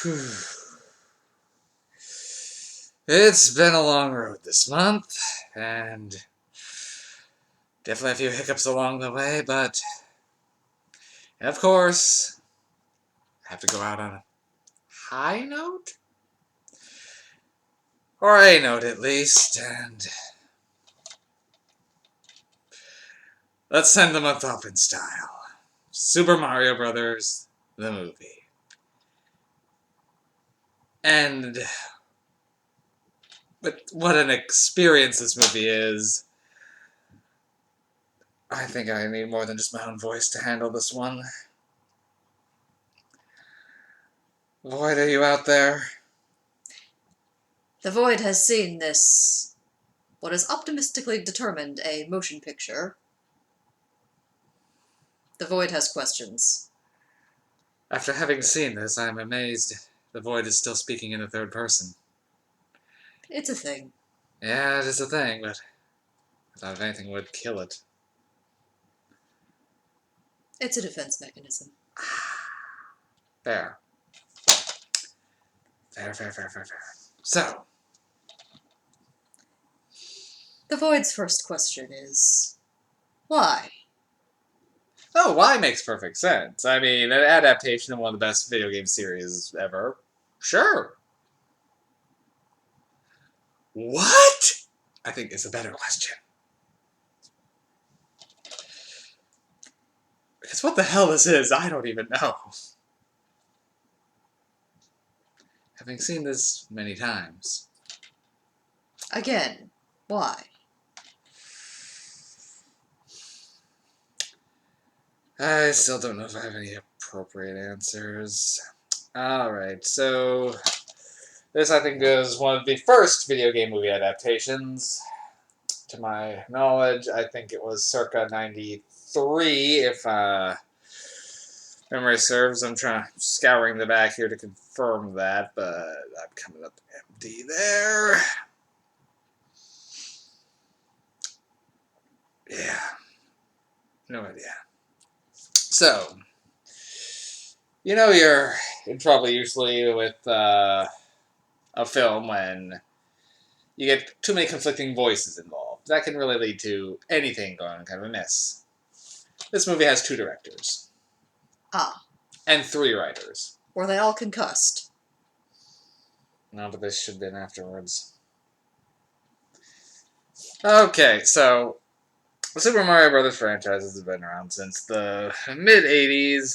Whew. It's been a long road this month, and definitely a few hiccups along the way, but of course, I have to go out on a high note? Or a note at least, and let's send the month off in style. Super Mario Brothers, the movie. And but what an experience this movie is. I think I need more than just my own voice to handle this one. Void, are you out there? The Void has seen this, what is optimistically determined a motion picture. The Void has questions. After having seen this, I am amazed the Void is still speaking in the third person. It's a thing. Yeah, it is a thing, but I thought if anything would kill it. It's a defense mechanism. Fair. Fair. So, The Void's first question is, why? oh, why makes perfect sense. I mean, an adaptation of one of the best video game series ever. Sure. What? I think is a better question. Because what the hell this is, I don't even know. Having seen this many times. Again, why? I still don't know if I have any appropriate answers. Alright, so this I think is one of the first video game movie adaptations. To my knowledge, I think it was circa 93, if memory serves. I'm scouring the back here to confirm that, but I'm coming up empty there. Yeah, no idea. So, you're in trouble usually with a film when you get too many conflicting voices involved. That can really lead to anything going kind of amiss. This movie has 2 directors. Ah. And 3 writers. Were they all concussed? No, but this should have been afterwards. Okay, so the Super Mario Brothers franchise has been around since the mid-80s,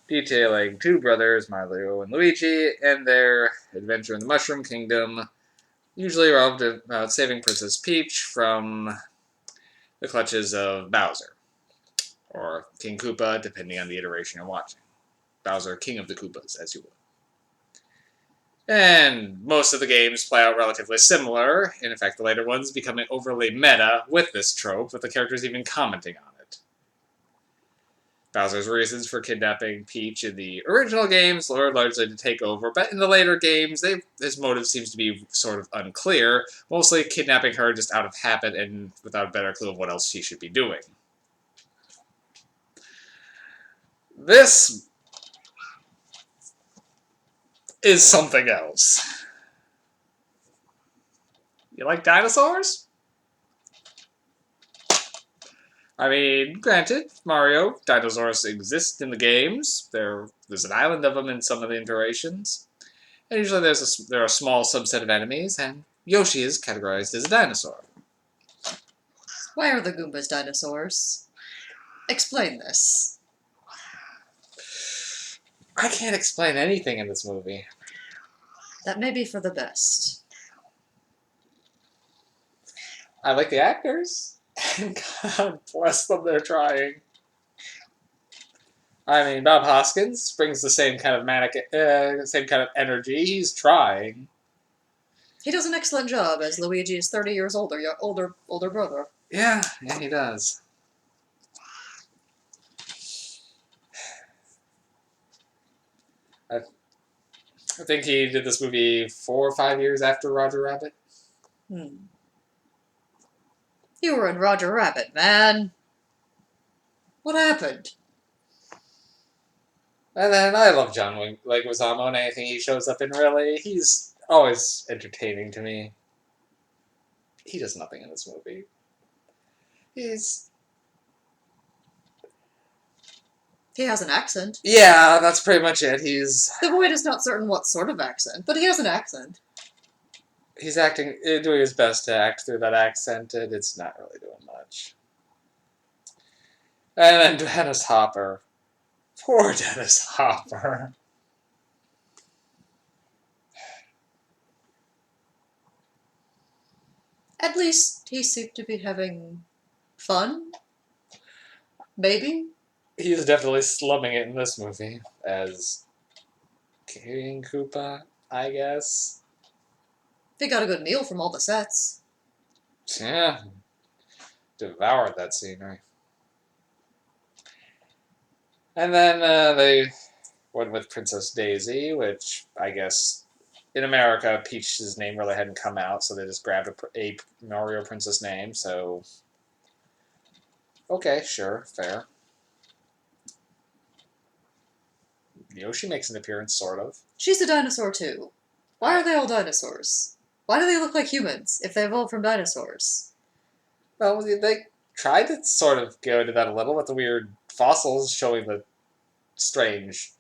detailing 2 brothers, Mario and Luigi, and their adventure in the Mushroom Kingdom, usually revolved about saving Princess Peach from the clutches of Bowser, or King Koopa, depending on the iteration you're watching. Bowser, King of the Koopas, as you will. And most of the games play out relatively similar, in fact the later ones becoming overly meta with this trope, with the characters even commenting on it. Bowser's reasons for kidnapping Peach in the original games were largely to take over, but in the later games, his motive seems to be sort of unclear, mostly kidnapping her just out of habit and without a better clue of what else she should be doing. This is something else. You like dinosaurs? I mean, granted, Mario, dinosaurs exist in the games. There's an island of them in some of the iterations. And usually there are a small subset of enemies, and Yoshi is categorized as a dinosaur. Why are the Goombas dinosaurs? Explain this. I can't explain anything in this movie. That may be for the best. I like the actors. And God bless them, they're trying. I mean, Bob Hoskins brings the same kind of same kind of energy. He's trying. He does an excellent job as Luigi's 30 years older brother. Yeah, he does. I think he did this movie 4 or 5 years after Roger Rabbit. You were in Roger Rabbit, man. What happened? And then I love John Leguizamo and anything he shows up in, really. He's always entertaining to me. He does nothing in this movie. He's... He has an accent. Yeah, that's pretty much it. The Void is not certain what sort of accent, but he has an accent. He's doing his best to act through that accent, and it's not really doing much. And then Johannes Hopper. Poor Dennis Hopper. At least he seemed to be having fun. Maybe? He's definitely slumming it in this movie as King Koopa, I guess. They got a good meal from all the sets. Yeah. Devoured that scenery. And then they went with Princess Daisy, which I guess in America, Peach's name really hadn't come out, so they just grabbed a Mario princess name, so... Okay, sure, fair. Yoshi makes an appearance, sort of. She's a dinosaur too. Why are they all dinosaurs? Why do they look like humans if they evolved from dinosaurs? Well, they tried to sort of go into that a little with the weird fossils showing the strange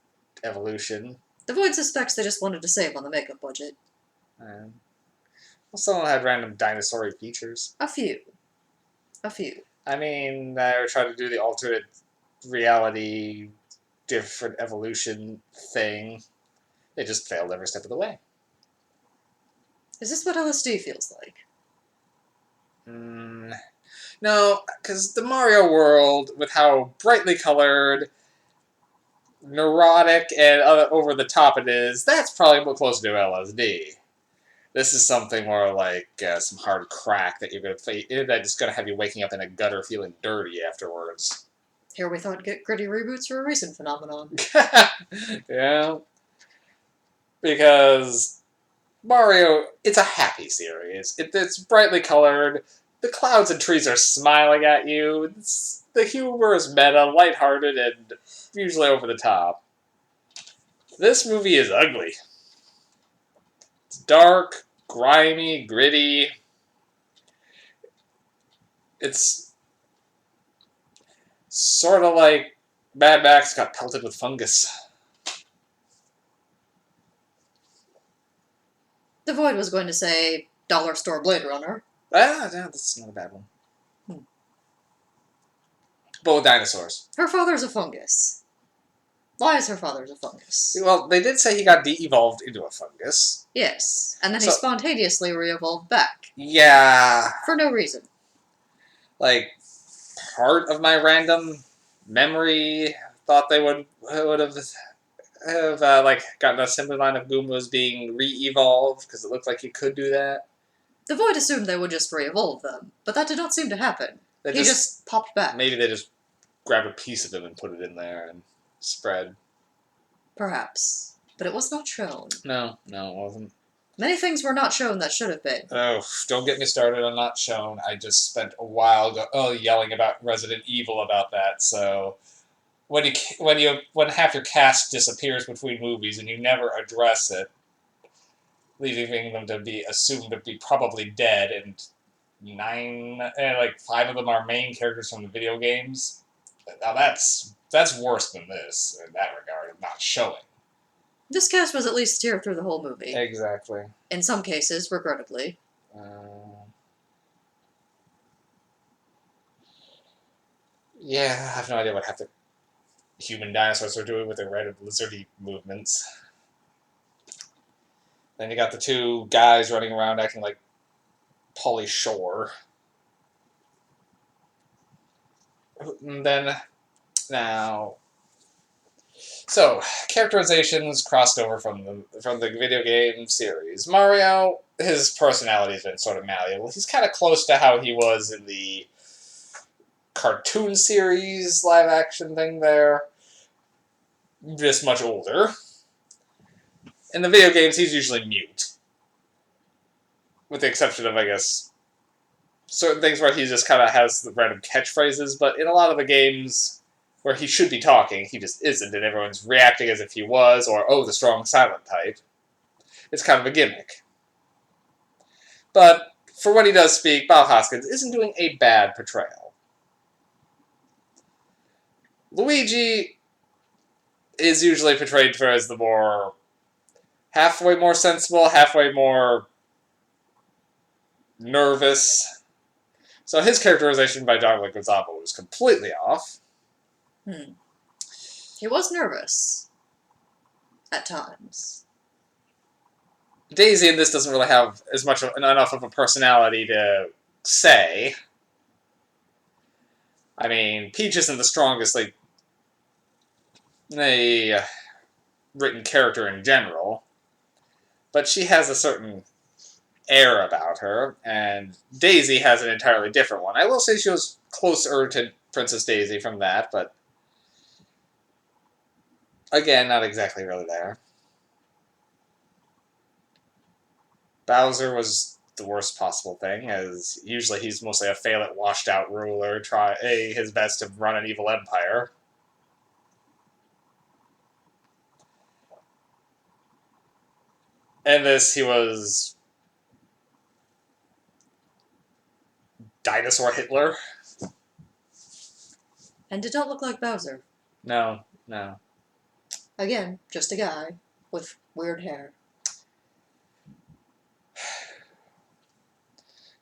evolution. The Void suspects they just wanted to save on the makeup budget. Well, someone had random dinosaur features. A few. I mean, they were trying to do the alternate reality, different evolution thing. They just failed every step of the way. Is this what LSD feels like? No, because the Mario world, with how brightly colored, neurotic, and over the top it is, that's probably more closer to LSD. This is something more like some hard crack that you're going to that is going to have you waking up in a gutter feeling dirty afterwards. Here we thought gritty reboots were a recent phenomenon. Yeah. Because Mario, it's a happy series. It's brightly colored. The clouds and trees are smiling at you. The humor is meta, lighthearted, and usually over the top. This movie is ugly. It's dark, grimy, gritty. It's sort of like Mad Max got pelted with fungus. The Void was going to say Dollar Store Blade Runner. Yeah, that's not a bad one. But with dinosaurs. Her father's a fungus. Why is her father's a fungus? Well, they did say he got de-evolved into a fungus. Yes, and then he spontaneously re-evolved back. Yeah. For no reason. Like, part of my random memory thought they would have gotten a assembly line of Goombas being re-evolved, because it looked like he could do that. The Void assumed they would just re-evolve them, but that did not seem to happen. He just popped back. Maybe they just grabbed a piece of him and put it in there and spread. Perhaps. But it was not shown. No, it wasn't. Many things were not shown that should have been. Oh, don't get me started on not shown. I just spent a while yelling about Resident Evil about that, so... When half your cast disappears between movies and you never address it, leaving them to be assumed to be probably dead, and 5 of them are main characters from the video games. Now that's worse than this in that regard of not showing. This cast was at least here through the whole movie. Exactly. In some cases, regrettably. Yeah, I have no idea what half the human dinosaurs are doing with their red lizardy movements. Then you got the 2 guys running around acting like Pauly Shore. And then, now... So, characterizations crossed over from the video game series. Mario, his personality has been sort of malleable. He's kind of close to how he was in the cartoon series live-action thing there. Just much older. In the video games, he's usually mute. With the exception of, I guess, certain things where he just kind of has the random catchphrases, but in a lot of the games, where he should be talking, he just isn't, and everyone's reacting as if he was, or, oh, the strong silent type. It's kind of a gimmick. But for when he does speak, Bob Hoskins isn't doing a bad portrayal. Luigi is usually portrayed as the more halfway more sensible, halfway more nervous. So his characterization by John Leguizamo was completely off. He was nervous. At times. Daisy in this doesn't really have as much enough of a personality to say. I mean, Peach isn't the strongest, written character in general, but she has a certain air about her, and Daisy has an entirely different one. I will say she was closer to Princess Daisy from that, but again, not exactly really there. Bowser was the worst possible thing, as usually he's mostly a fail-at washed-out ruler, try his best to run an evil empire. And this, he was Dinosaur Hitler. And did not look like Bowser. No. Again, just a guy with weird hair.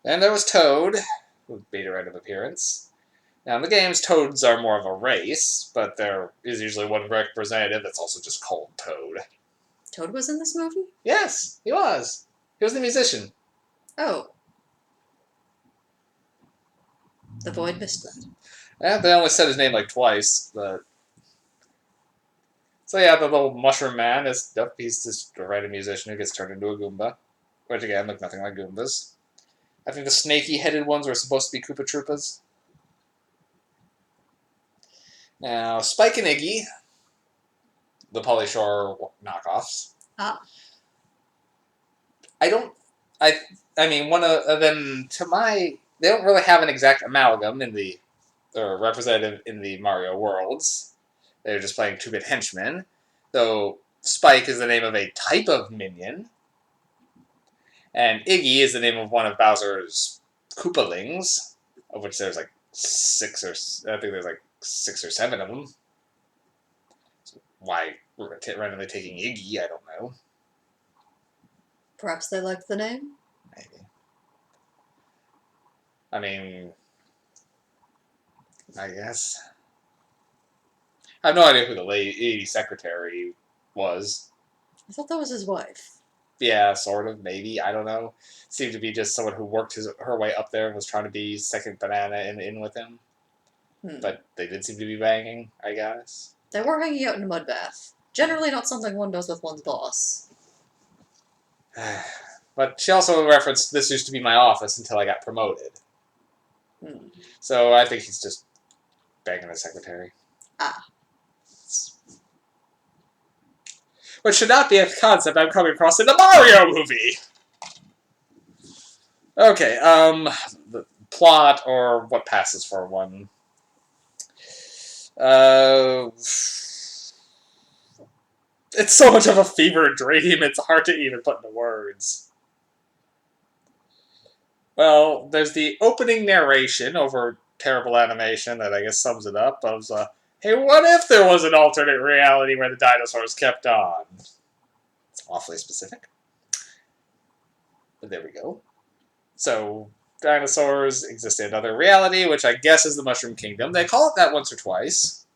And there was Toad, with beta rate of appearance. Now, in the games, Toads are more of a race, but there is usually one representative that's also just called Toad. Toad was in this movie? Yes, he was. He was the musician. Oh. The Void missed that. Yeah, they only said his name twice, but... So yeah, the little mushroom man he's just a random musician who gets turned into a Goomba. Which again, look nothing like Goombas. I think the snaky-headed ones were supposed to be Koopa Troopas. Now, Spike and Iggy, the Pauly Shore knockoffs. Ah. I mean, one of them, they don't really have an exact amalgam or representative in the Mario worlds. They're just playing 2-bit henchmen. Though Spike is the name of a type of minion. And Iggy is the name of one of Bowser's Koopalings, of which there's 6 or 7 of them. So why randomly taking Iggy, I don't know. Perhaps they liked the name? Maybe. I mean, I guess. I have no idea who the lady secretary was. I thought that was his wife. Yeah, sort of, maybe, I don't know. Seemed to be just someone who worked her way up there and was trying to be second banana in with him. But they did seem to be banging, I guess. They were hanging out in a mud bath. Generally not something one does with one's boss. But she also referenced, this used to be my office until I got promoted. So I think he's just banging the secretary. Ah. Which should not be a concept I'm coming across in a Mario movie! Okay, the plot, or what passes for one. It's so much of a fever dream, it's hard to even put into words. Well, there's the opening narration over terrible animation that I guess sums it up. Of, hey, what if there was an alternate reality where the dinosaurs kept on? It's awfully specific. But there we go. So, dinosaurs exist in another reality, which I guess is the Mushroom Kingdom. They call it that once or twice.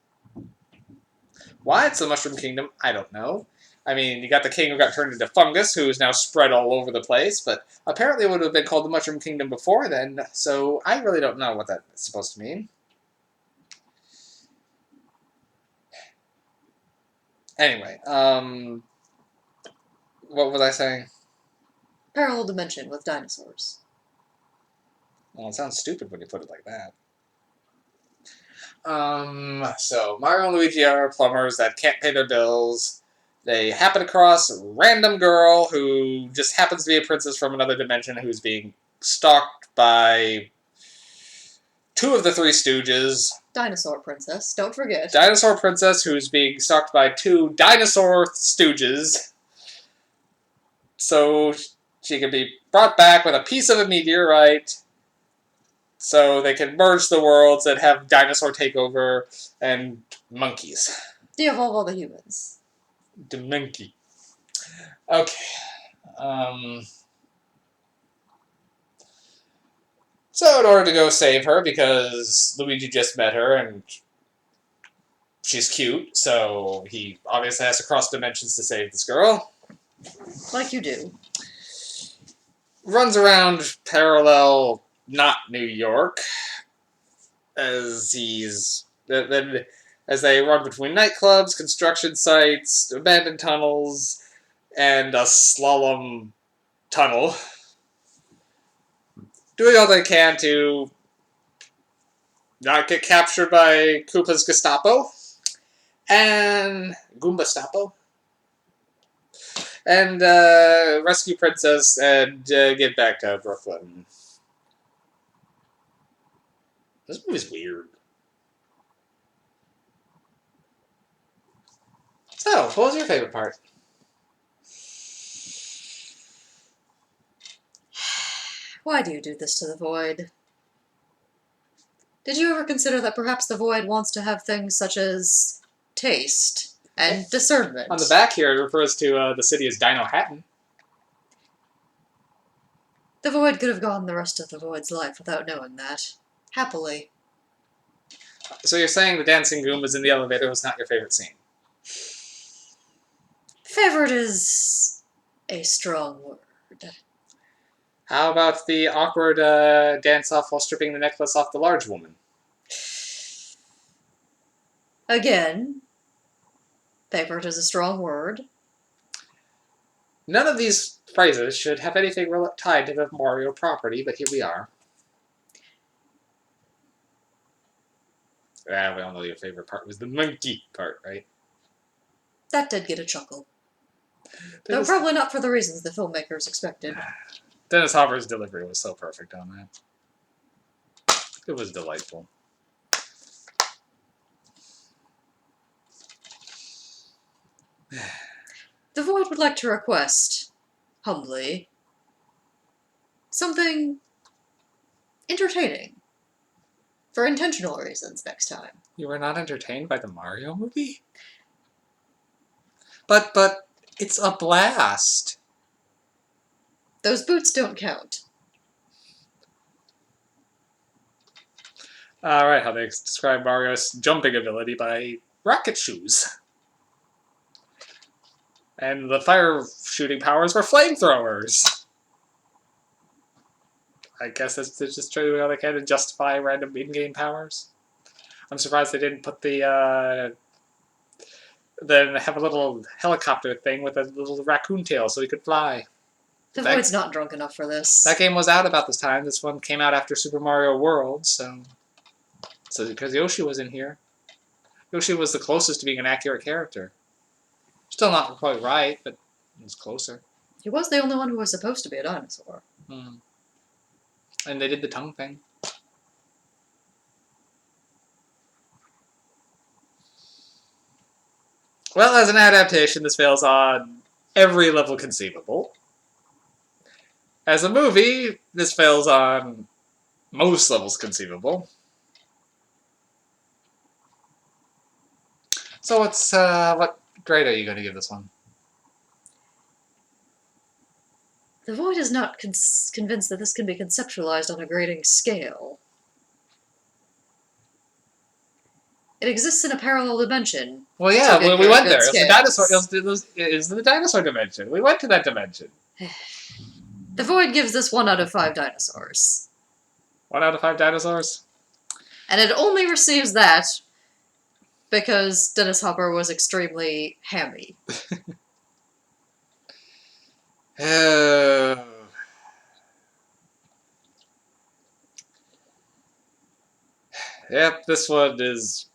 Why it's the Mushroom Kingdom, I don't know. I mean, you got the king who got turned into fungus, who is now spread all over the place, but apparently it would have been called the Mushroom Kingdom before then, so I really don't know what that's supposed to mean. Anyway, what was I saying? Parallel dimension with dinosaurs. Well, it sounds stupid when you put it like that. So Mario and Luigi are plumbers that can't pay their bills. They happen across a random girl who just happens to be a princess from another dimension who's being stalked by two of the Three Stooges. Dinosaur Princess, don't forget. Dinosaur Princess, who's being stalked by two dinosaur stooges. So she can be brought back with a piece of a meteorite so they can merge the worlds and have dinosaur takeover and monkeys. De-evolve all the humans. The monkey. Okay. So in order to go save her, because Luigi just met her and she's cute, so he obviously has to cross dimensions to save this girl. Like you do. Runs around parallel, not New York, as as they run between nightclubs, construction sites, abandoned tunnels, and a slalom tunnel, doing all they can to not get captured by Koopa's Gestapo and Goomba-stapo, and rescue Princess and get back to Brooklyn. This movie's weird. So, what was your favorite part? Why do you do this to the Void? Did you ever consider that perhaps the Void wants to have things such as taste and discernment? On the back here, it refers to the city as Dino Hatton. The Void could have gone the rest of the Void's life without knowing that. Happily. So you're saying the dancing Goombas in the elevator was not your favorite scene? Favorite is a strong word. How about the awkward dance-off while stripping the necklace off the large woman? Again, favorite is a strong word. None of these phrases should have anything tied to the Mario property, but here we are. We all know your favorite part was the monkey part, right? That did get a chuckle. Though probably not for the reasons the filmmakers expected. Dennis Hopper's delivery was so perfect on that. It was delightful. The Void would like to request, humbly, something entertaining. For intentional reasons next time. You were not entertained by the Mario movie? But it's a blast. Those boots don't count. Alright, how they describe Mario's jumping ability by rocket shoes. And the fire shooting powers were flamethrowers. I guess that's just true how they can to justify random in-game powers. I'm surprised they didn't put then have a little helicopter thing with a little raccoon tail so he could fly. The Void's not drunk enough for this. That game was out about this time. This one came out after Super Mario World, so because Yoshi was in here. Yoshi was the closest to being an accurate character. Still not quite right, but it was closer. He was the only one who was supposed to be a dinosaur. And they did the tongue thing. Well, as an adaptation, this fails on every level conceivable. As a movie, this fails on most levels conceivable. So what grade are you going to give this one? The Void is not convinced that this can be conceptualized on a grading scale. It exists in a parallel dimension. Well, yeah, we went there. It was the dinosaur dimension. We went to that dimension. The Void gives this 1 out of 5 dinosaurs. 1 out of 5 dinosaurs? And it only receives that because Dennis Hopper was extremely hammy. Yep, this one is...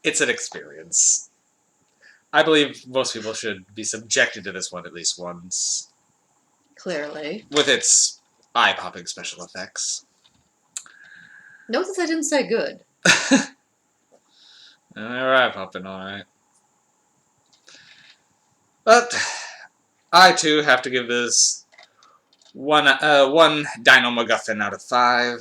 It's an experience. I believe most people should be subjected to this one at least once. Clearly. With its eye-popping special effects. Note that I didn't say good. Alright, Pumpkin, alright. But I too have to give this one Dino MacGuffin out of 5.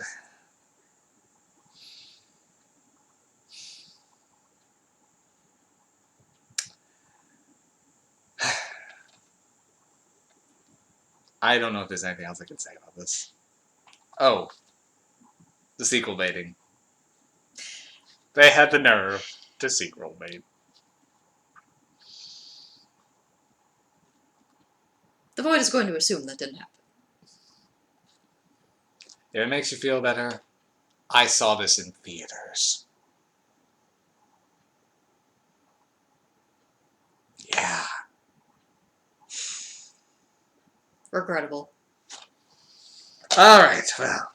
I don't know if there's anything else I can say about this. Oh, the sequel baiting. They had the nerve to sequel bait. The Void is going to assume that didn't happen. If it makes you feel better, I saw this in theaters. Yeah. Regrettable. Alright, well.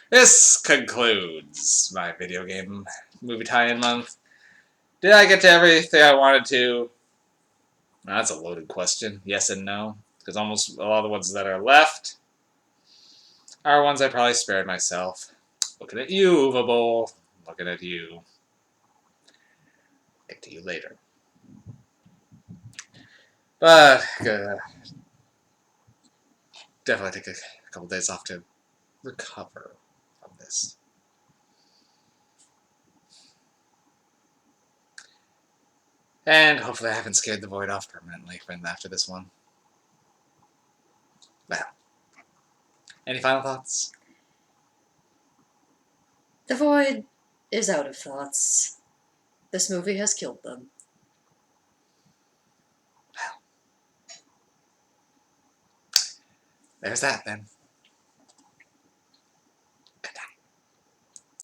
This concludes my video game movie tie-in month. Did I get to everything I wanted to? That's a loaded question. Yes and no. Because almost all the ones that are left are ones I probably spared myself. Looking at you, Uva Bowl. Looking at you. Get to you later. But, definitely take a couple days off to recover from this. And hopefully I haven't scared the Void off permanently after this one. Well, any final thoughts? The Void is out of thoughts. This movie has killed them. There's that then.